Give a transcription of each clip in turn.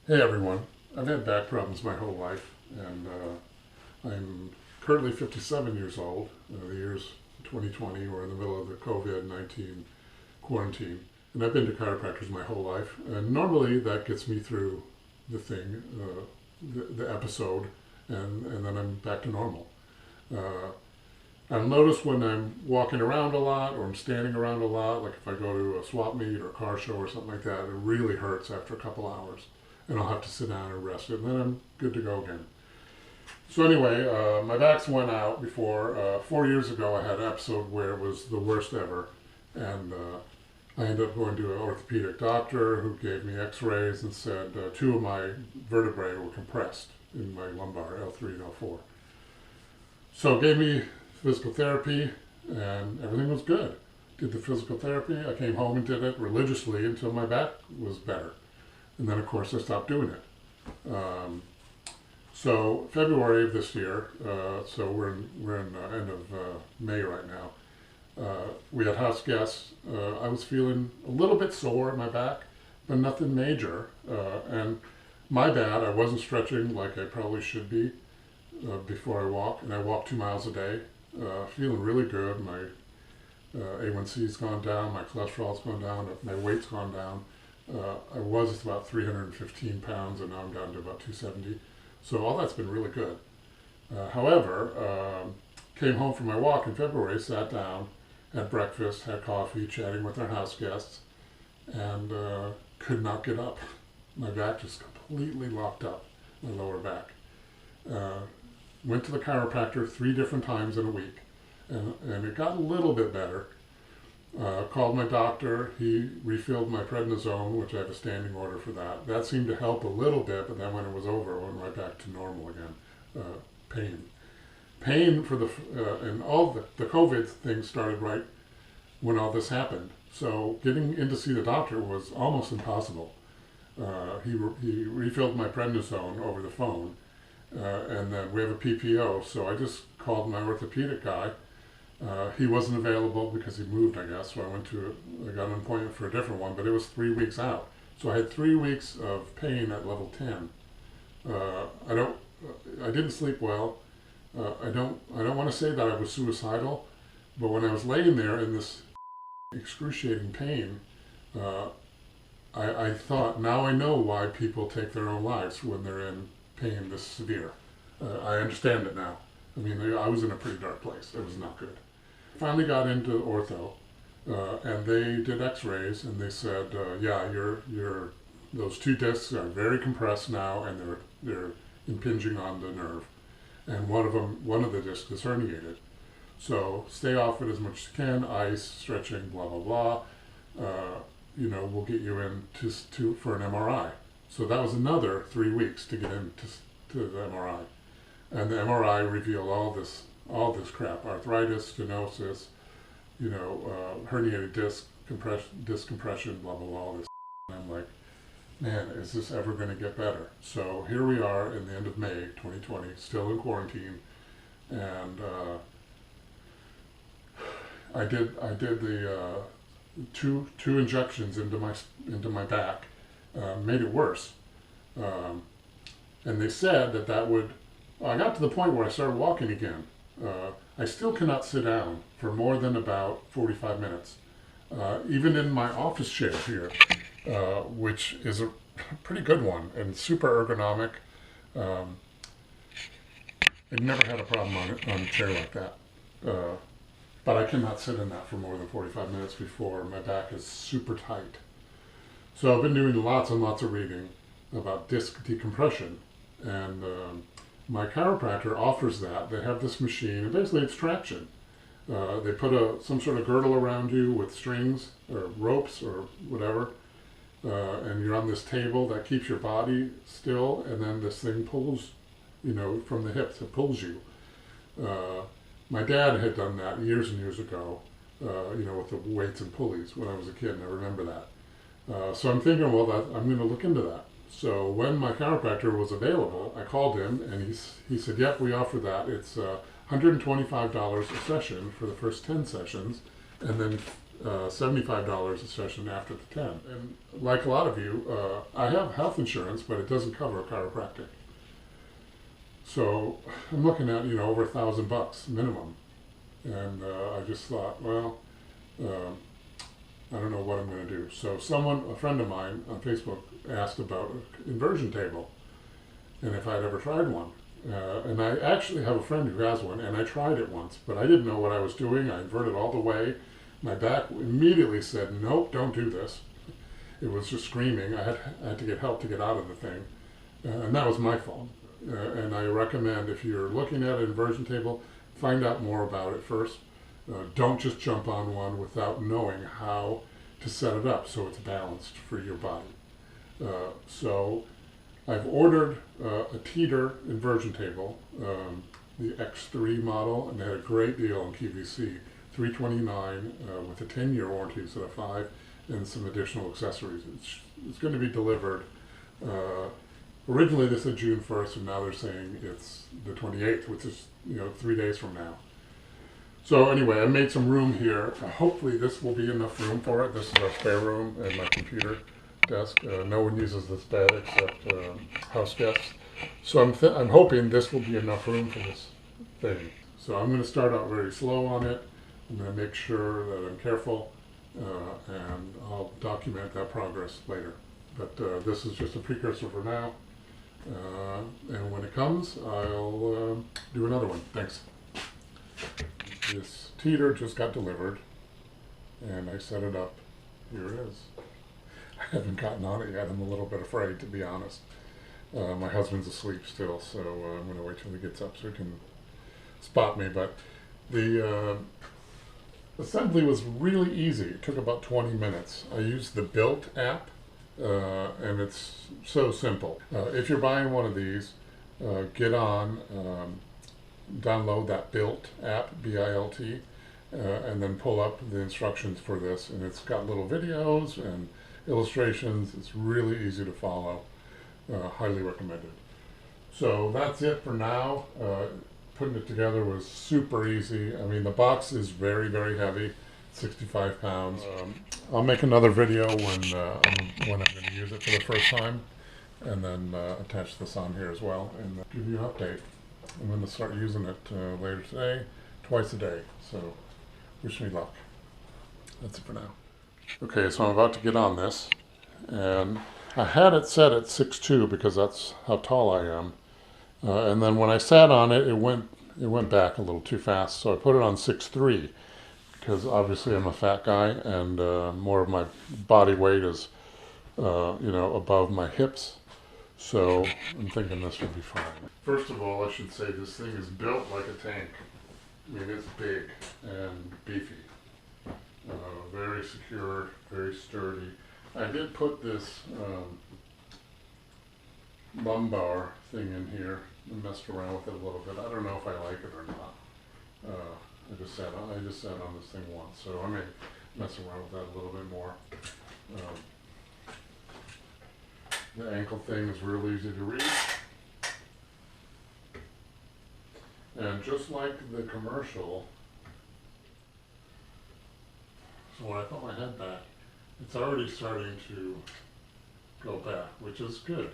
Hey everyone, I've had back problems my whole life, and I'm currently 57 years old. The year's 2020, we're in the middle of the COVID-19 quarantine, and I've been to chiropractors my whole life, and normally that gets me through the thing, the episode, and then I'm back to normal. Uh, I've noticed when I'm walking around a lot or I'm standing around a lot, like if I go to a swap meet or a car show or something like that, it really hurts after a couple hours. And I'll have to sit down and rest it, and then I'm good to go again. So anyway, my backs went out before. 4 years ago, I had an episode where it was the worst ever, and I ended up going to an orthopedic doctor who gave me X-rays and said two of my vertebrae were compressed in my lumbar, L3 and L4. So gave me physical therapy, and everything was good. Did the physical therapy. I came home and did it religiously until my back was better. And then, of course, I stopped doing it. So February of this year, so we're in end of May right now. We had house guests. I was feeling a little bit sore in my back, but nothing major. And my bad, I wasn't stretching like I probably should be before I walk, and I walk 2 miles a day. Feeling really good. My A1C's gone down, my cholesterol's gone down, my weight's gone down. I was about 315 pounds, and now I'm down to about 270. So all that's been really good. However, came home from my walk in February, sat down, had breakfast, had coffee, chatting with our house guests, and could not get up. My back just completely locked up, my lower back. Went to the chiropractor 3 different times in a week, and it got a little bit better. Called my doctor. He refilled my prednisone, which I have a standing order for that. That seemed to help a little bit, but then when it was over, I went right back to normal again. Pain for and all the COVID thing started right when all this happened. So getting in to see the doctor was almost impossible. He refilled my prednisone over the phone, and then we have a PPO. So I just called my orthopedic guy. He wasn't available because he moved, I guess. So I got an appointment for a different one, but it was 3 weeks out. So I had 3 weeks of pain at level 10. I didn't sleep well. I don't want to say that I was suicidal, but when I was laying there in this excruciating pain, I thought, now I know why people take their own lives when they're in pain this severe. I understand it now. I mean, I was in a pretty dark place. It was not good. Finally got into ortho, and they did X-rays, and they said, "Yeah, those 2 discs are very compressed now, and they're impinging on the nerve, and one of the discs is herniated. So stay off it as much as you can. Ice, stretching, blah blah blah. We'll get you in for an MRI." So that was another 3 weeks to get into to the MRI. And the MRI revealed all this crap: arthritis, stenosis, herniated disc compression, blah blah blah. All this. And I'm like, man, is this ever going to get better? So here we are in the end of May 2020, still in quarantine, and I did the two injections into my back, made it worse, and they said that would. I got to the point where I started walking again. I still cannot sit down for more than about 45 minutes. Even in my office chair here, which is a pretty good one and super ergonomic. I've never had a problem on a chair like that. But I cannot sit in that for more than 45 minutes before my back is super tight. So I've been doing lots and lots of reading about disc decompression, and my chiropractor offers that. They have this machine, and basically it's traction. They put some sort of girdle around you with strings or ropes or whatever, and you're on this table that keeps your body still, and then this thing pulls, from the hips. It pulls you. My dad had done that years and years ago, with the weights and pulleys when I was a kid, and I remember that. So I'm thinking, well, I'm going to look into that. So when my chiropractor was available, I called him, and he said, "Yep, we offer that. It's $125 a session for the first 10 sessions, and then $75 a session after the 10. And like a lot of you, I have health insurance, but it doesn't cover a chiropractic. So I'm looking at, over $1,000 minimum. And I just thought, well, I don't know what I'm going to do. So a friend of mine on Facebook asked about an inversion table and if I'd ever tried one. And I actually have a friend who has one, and I tried it once, but I didn't know what I was doing. I inverted all the way. My back immediately said, nope, don't do this. It was just screaming. I had to get help to get out of the thing. And that was my fault. And I recommend, if you're looking at an inversion table, find out more about it first. Don't just jump on one without knowing how to set it up so it's balanced for your body. So I've ordered a Teeter inversion table, the X3 model, and they had a great deal on QVC, $329 with a 10-year warranty instead of 5, and some additional accessories. It's going to be delivered. Originally they said June 1st, and now they're saying it's the 28th, which is 3 days from now. So anyway, I made some room here. Hopefully this will be enough room for it. This is our spare room and my computer desk. No one uses this bed except house guests. So I'm hoping this will be enough room for this thing. So I'm going to start out very slow on it. I'm going to make sure that I'm careful, and I'll document that progress later. But this is just a precursor for now. And when it comes, I'll do another one. Thanks. This Teeter just got delivered, and I set it up. Here it is. I haven't gotten on it yet. I'm a little bit afraid, to be honest. My husband's asleep still, so I'm going to wait till he gets up so he can spot me. But the assembly was really easy. It took about 20 minutes. I used the Built app, and it's so simple. If you're buying one of these, get on, download that Built app, B-I-L-T, and then pull up the instructions for this. And it's got little videos and illustrations. It's really easy to follow. Highly recommended. So that's it for now. Putting it together was super easy. I mean, the box is very, very heavy, 65 pounds. I'll make another video when I'm going to use it for the first time, and then attach this on here as well and give you an update. I'm going to start using it later today, twice a day. So wish me luck. That's it for now. Okay, so I'm about to get on this, and I had it set at 6'2" because that's how tall I am. And then when I sat on it, it went back a little too fast, so I put it on 6'3", because obviously I'm a fat guy, and more of my body weight is, above my hips. So I'm thinking this will be fine. First of all, I should say this thing is built like a tank. I mean, it's big and beefy. Very secure, very sturdy. I did put this lumbar thing in here and messed around with it a little bit. I don't know if I like it or not. I just sat on this thing once, so I may mess around with that a little bit more. The ankle thing is real easy to reach. And just like the commercial, so when I put my head back, it's already starting to go back, which is good.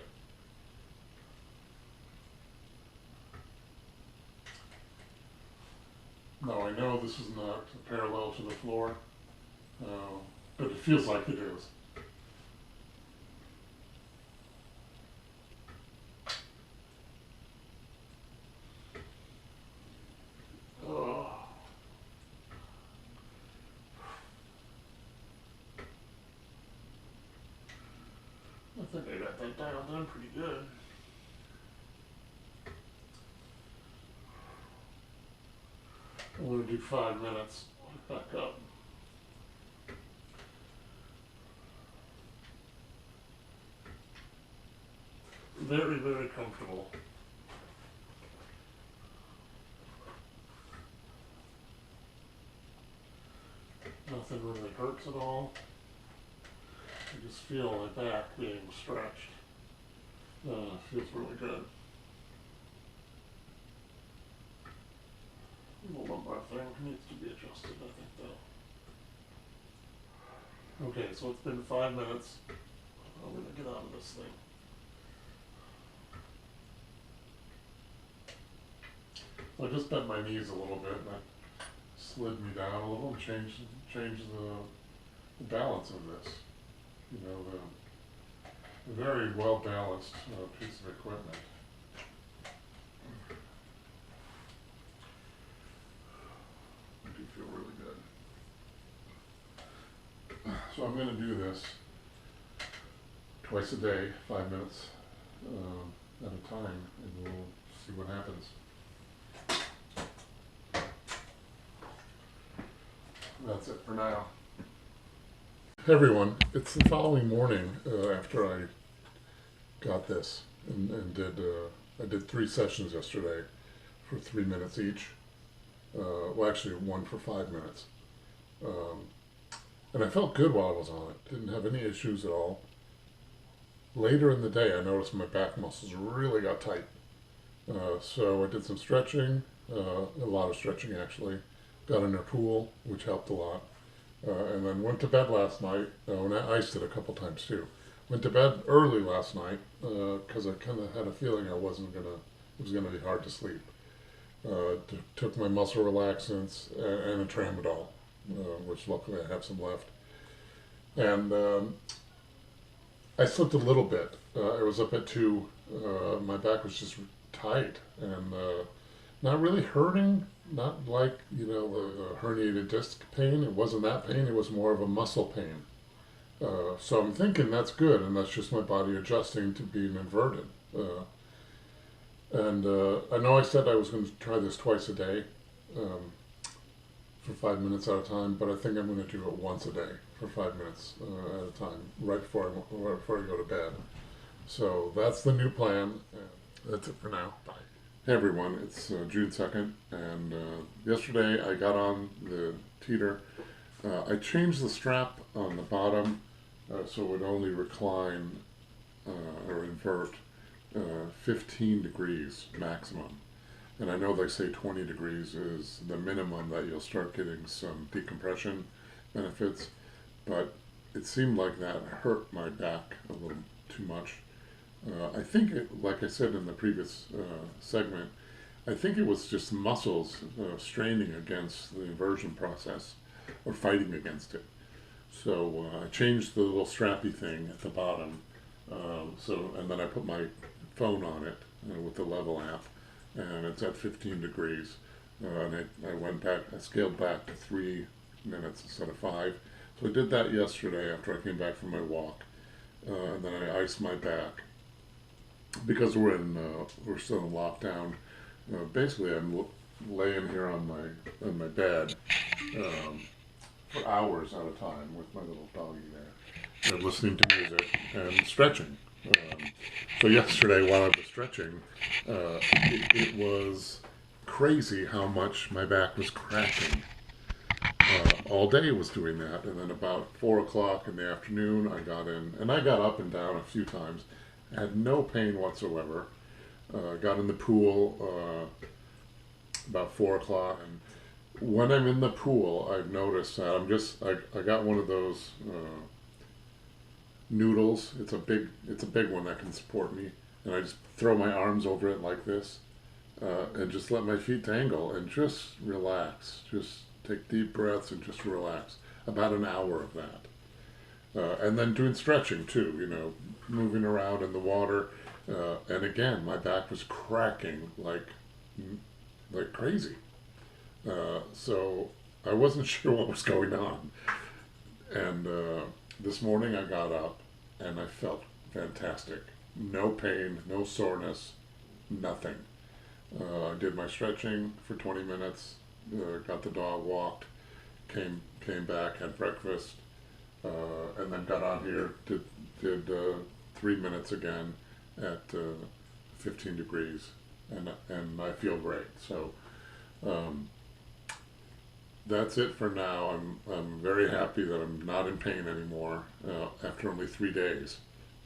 Now I know this is not parallel to the floor, but it feels like it is. I think I got that dialed in pretty good. I'm going to do 5 minutes, back up. Very, very comfortable. Nothing really hurts at all. I just feel my back being stretched. Feels really good. The lumbar thing needs to be adjusted, I think, though. Okay, so it's been 5 minutes. I'm gonna get out of this thing. So I just bent my knees a little bit and that slid me down a little and changed the balance of this. You know, the very well balanced piece of equipment. I do feel really good. So I'm going to do this twice a day, 5 minutes at a time, and we'll see what happens. That's it for now. Hey everyone, it's the following morning after I got this and I did 3 sessions yesterday for 3 minutes each. Well, actually one for 5 minutes. And I felt good while I was on it. Didn't have any issues at all. Later in the day, I noticed my back muscles really got tight. So I did some stretching, a lot of stretching actually. Got in a pool, which helped a lot. And then went to bed last night, and I iced it a couple times too. Went to bed early last night, because I kind of had a feeling it was gonna be hard to sleep. Took my muscle relaxants and a tramadol, which luckily I have some left. And I slept a little bit. I was up at 2. My back was just tight and not really hurting. Not like, you know, the herniated disc pain. It wasn't that pain. It was more of a muscle pain. So I'm thinking that's good, and that's just my body adjusting to being inverted. And I know I said I was going to try this twice a day for 5 minutes at a time, but I think I'm going to do it once a day for 5 minutes at a time, right before I go to bed. So that's the new plan. That's it for now. Bye. Hey everyone, it's June 2nd, and yesterday I got on the Teeter. I changed the strap on the bottom so it would only recline or invert 15 degrees maximum. And I know they say 20 degrees is the minimum that you'll start getting some decompression benefits, but it seemed like that hurt my back a little too much. I think, like I said in the previous segment, I think it was just the straining against the inversion process, or fighting against it. So I changed the little strappy thing at the bottom, and then I put my phone on it with the level app, and it's at 15 degrees. And I scaled back to 3 minutes instead of 5. So I did that yesterday after I came back from my walk, and then I iced my back. Because we're still in lockdown, basically I'm laying here on my bed for hours at a time with my little doggy there, and listening to music and stretching. So yesterday while I was stretching, it was crazy how much my back was cracking. All day was doing that, and then about 4 o'clock in the afternoon I got in, and I got up and down a few times. I had no pain whatsoever. Got in the pool about 4 o'clock, and when I'm in the pool, I've noticed that I got one of those noodles. It's a big one that can support me, and I just throw my arms over it like this, and just let my feet dangle and just relax. Just take deep breaths and just relax. About an hour of that. And then doing stretching too, you know, moving around in the water. And again, my back was cracking like crazy. So I wasn't sure what was going on. And this morning I got up and I felt fantastic. No pain, no soreness, nothing. I did my stretching for 20 minutes, got the dog walked, came back, had breakfast, and then got on here, did 3 minutes again at 15 degrees, and I feel great. So that's it for now. I'm very happy that I'm not in pain anymore after only 3 days.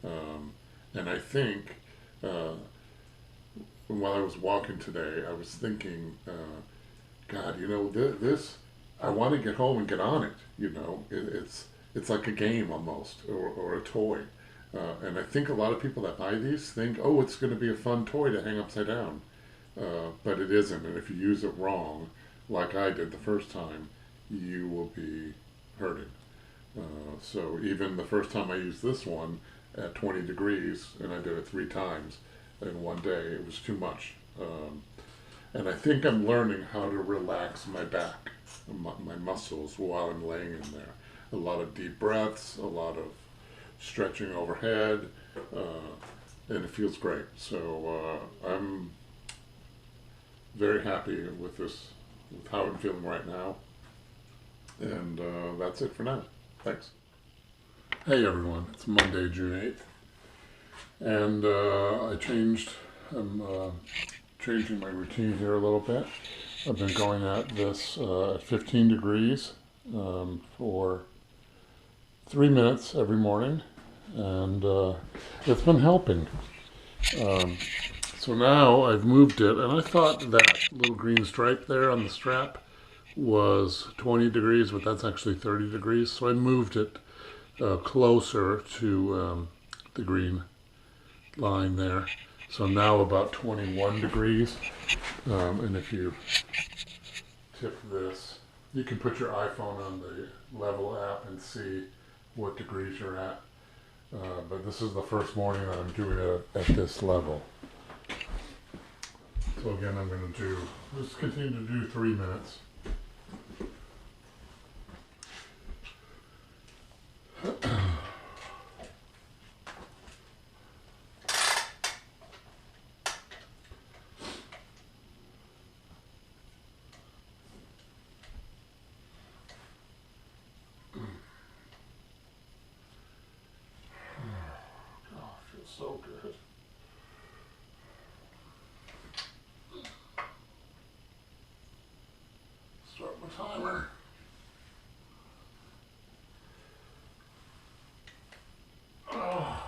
And I think while I was walking today, I was thinking, God, you know, this I want to get home and get on it. You know, it's like a game almost, or a toy. And I think a lot of people that buy these think, oh, it's going to be a fun toy to hang upside down. But it isn't. And if you use it wrong, like I did the first time, you will be hurting. So even the first time I used this one at 20 degrees, and I did it 3 times in one day, it was too much. And I think I'm learning how to relax my back, my muscles while I'm laying in there. A lot of deep breaths, a lot of stretching overhead, and it feels great. So I'm very happy with this, with how I'm feeling right now. And that's it for now. Thanks. Hey everyone, it's Monday, June 8th. And I'm changing my routine here a little bit. I've been going at this at 15 degrees for 3 minutes every morning, and it's been helping. So now I've moved it, and I thought that little green stripe there on the strap was 20 degrees, but that's actually 30 degrees. So I moved it closer to the green line there. So now about 21 degrees. And if you tip this, you can put your iPhone on the level app and see what degrees you're at. But this is the first morning that I'm doing it at this level. So again, I'm going to just continue to do 3 minutes. So good. Start my timer. Oh.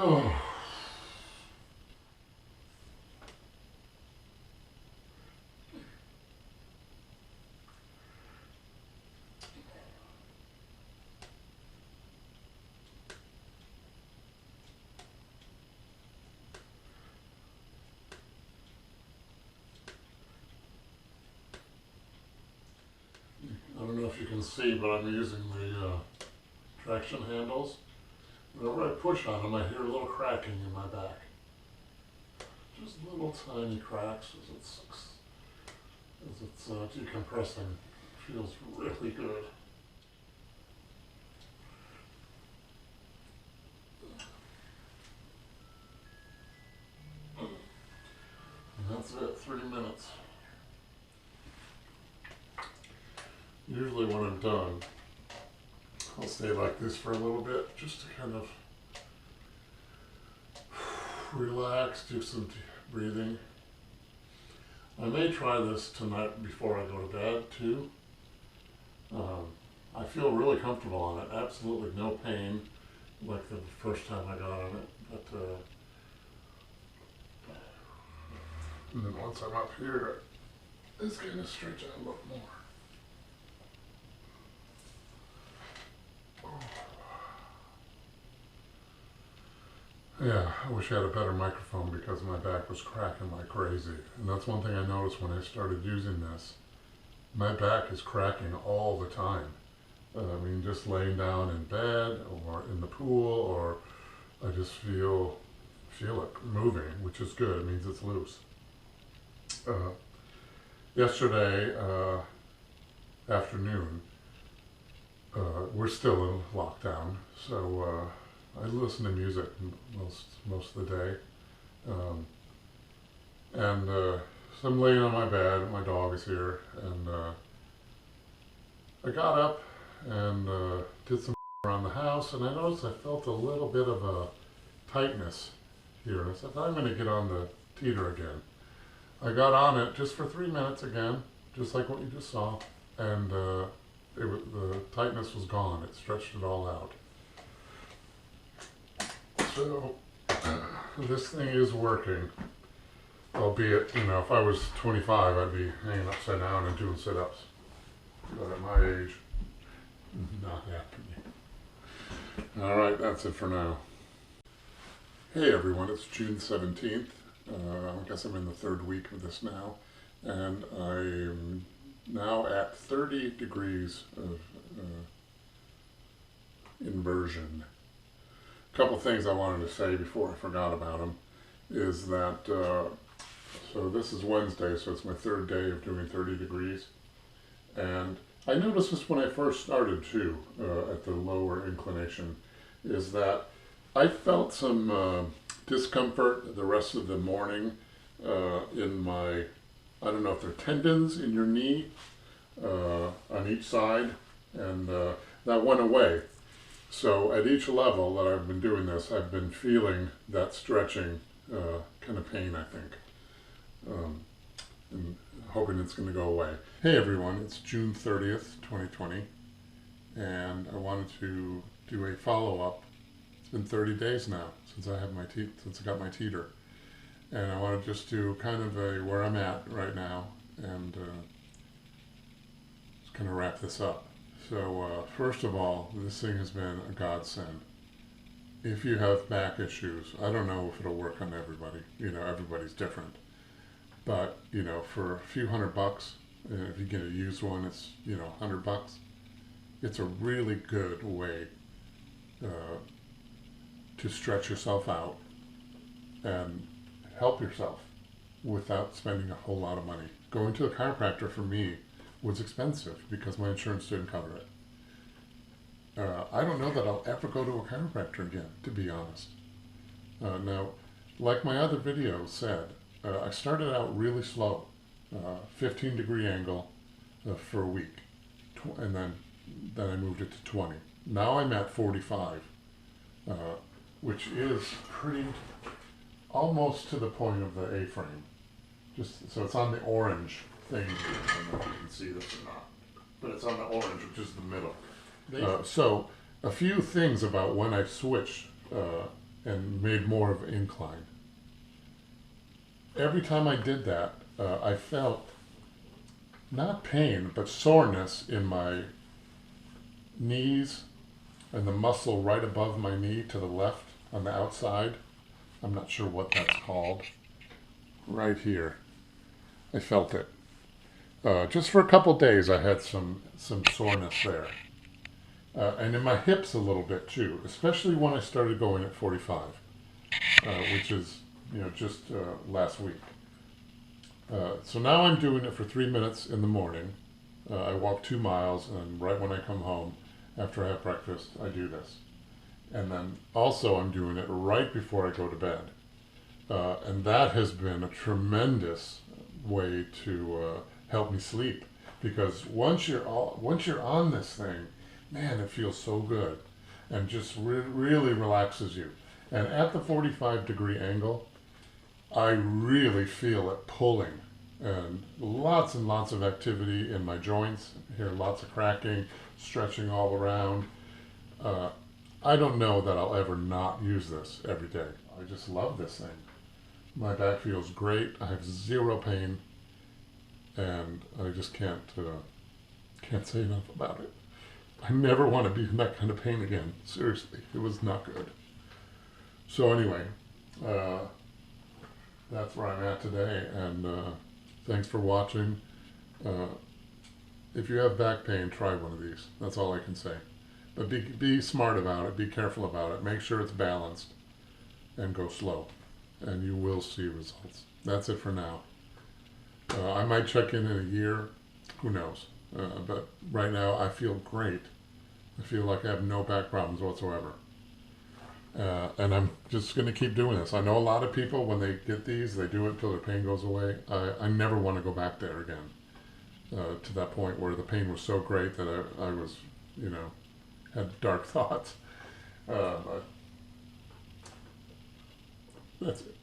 Oh. I don't know if you can see, but I'm using the traction handles. Whenever I push on them, I hear a little cracking in my back. Just little tiny cracks as it's decompressing. Feels really good. And that's it, 3 minutes. Usually when I'm done, I'll stay like this for a little bit, just to kind of relax, do some breathing. I may try this tonight before I go to bed too. I feel really comfortable on it, absolutely no pain like the first time I got on it. But and then once I'm up here, it's going to stretch out a little more. Yeah, I wish I had a better microphone because my back was cracking like crazy. And that's one thing I noticed when I started using this. My back is cracking all the time. I mean, just laying down in bed or in the pool, or I just feel feel it moving, which is good. It means it's loose. Yesterday afternoon, we're still in lockdown, so I listen to music most of the day. So I'm laying on my bed, my dog is here, and I got up and did some around the house, and I noticed I felt a little bit of a tightness here. I said, I'm going to get on the Teeter again. I got on it just for 3 minutes again, just like what you just saw, and the tightness was gone. It stretched it all out. So this thing is working, albeit, if I was 25, I'd be hanging upside down and doing sit-ups. But at my age, not happening. All right, that's it for now. Hey everyone, it's June 17th. I guess I'm in the third week of this now, and I'm now at 30 degrees of inversion. A couple things I wanted to say before I forgot about them is that, so this is Wednesday, so it's my third day of doing 30 degrees, and I noticed this when I first started too, at the lower inclination, is that I felt some discomfort the rest of the morning in my, I don't know if they're tendons in your knee on each side, and that went away. So at each level that I've been doing this, I've been feeling that stretching kind of pain, I think, and hoping it's going to go away. Hey everyone, it's June 30th, 2020, and I wanted to do a follow-up. It's been 30 days now since I got my Teeter, and I want to just do kind of where I'm at right now, and just kind of wrap this up. So first of all, this thing has been a godsend. If you have back issues, I don't know if it'll work on everybody. Everybody's different, but for a few $100, if you get a used one, it's $100. It's a really good way to stretch yourself out and help yourself without spending a whole lot of money. Going to a chiropractor for me was expensive because my insurance didn't cover it. I don't know that I'll ever go to a chiropractor again, to be honest. Now, like my other videos said, I started out really slow, 15-degree angle for a week, and then I moved it to 20. Now I'm at 45. Which is pretty, almost to the point of the A-frame. Just so it's on the orange thing. I don't know if you can see this or not, but it's on the orange, which is the middle. So a few things about when I switched and made more of an incline. Every time I did that, I felt not pain, but soreness in my knees and the muscle right above my knee to the left on the outside. I'm not sure what that's called. Right here. I felt it. Just for a couple days I had some soreness there. And in my hips a little bit too, especially when I started going at 45, which is just last week. So now I'm doing it for 3 minutes in the morning. I walk 2 miles, and right when I come home, after I have breakfast, I do this. And then also I'm doing it right before I go to bed. And that has been a tremendous way to help me sleep. Because once you're on this thing, man, it feels so good. And just really relaxes you. And at the 45-degree angle, I really feel it pulling. And lots of activity in my joints. I hear lots of cracking, stretching all around. I don't know that I'll ever not use this every day. I just love this thing. My back feels great. I have zero pain, and I just can't say enough about it. I never want to be in that kind of pain again. Seriously, it was not good. So anyway, that's where I'm at today, and thanks for watching. If you have back pain, try one of these. That's all I can say. But be smart about it. Be careful about it. Make sure it's balanced, and go slow. and you will see results. That's it for now. I might check in a year, who knows. But right now I feel great. I feel like I have no back problems whatsoever. And I'm just going to keep doing this. I know a lot of people, when they get these, they do it until their pain goes away. I never want to go back there again, to that point where the pain was so great that I was, had dark thoughts. But that's it.